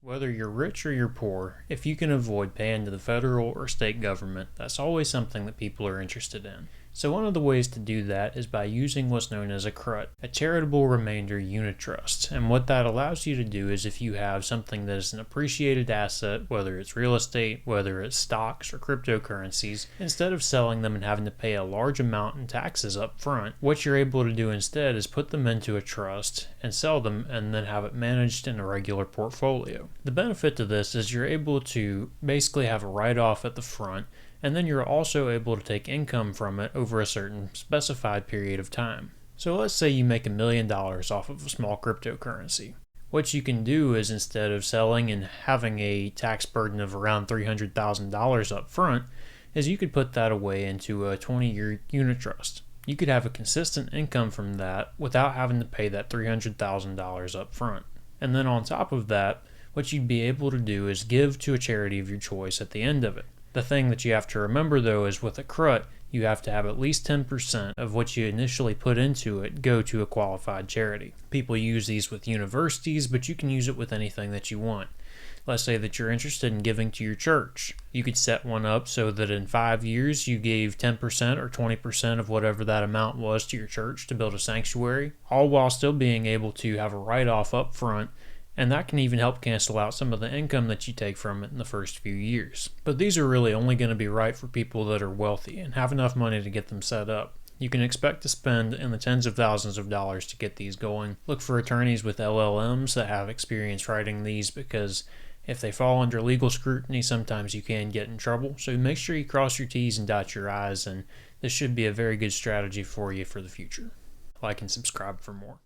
Whether you're rich or you're poor, if you can avoid paying to the federal or state government, that's always something that people are interested in. So one of the ways to do that is by using what's known as a CRUT, a Charitable Remainder Unitrust. And what that allows you to do is if you have something that is an appreciated asset, whether it's real estate, whether it's stocks or cryptocurrencies, instead of selling them and having to pay a large amount in taxes up front, what you're able to do instead is put them into a trust and sell them and then have it managed in a regular portfolio. The benefit to this is you're able to basically have a write-off at the front, and then you're also able to take income from it over a certain specified period of time. So let's say you make $1 million off of a small cryptocurrency. What you can do is instead of selling and having a tax burden of around $300,000 up front, is you could put that away into a 20-year unit trust. You could have a consistent income from that without having to pay that $300,000 up front. And then on top of that, what you'd be able to do is give to a charity of your choice at the end of it. The thing that you have to remember though is with a CRUT, you have to have at least 10% of what you initially put into it go to a qualified charity. People use these with universities, but you can use it with anything that you want. Let's say that you're interested in giving to your church. You could set one up so that in 5 years you gave 10% or 20% of whatever that amount was to your church to build a sanctuary, all while still being able to have a write-off up front. And that can even help cancel out some of the income that you take from it in the first few years. But these are really only going to be right for people that are wealthy and have enough money to get them set up. You can expect to spend in the tens of thousands of dollars to get these going. Look for attorneys with LLMs that have experience writing these, because if they fall under legal scrutiny, sometimes you can get in trouble. So make sure you cross your T's and dot your I's, and this should be a very good strategy for you for the future. Like and subscribe for more.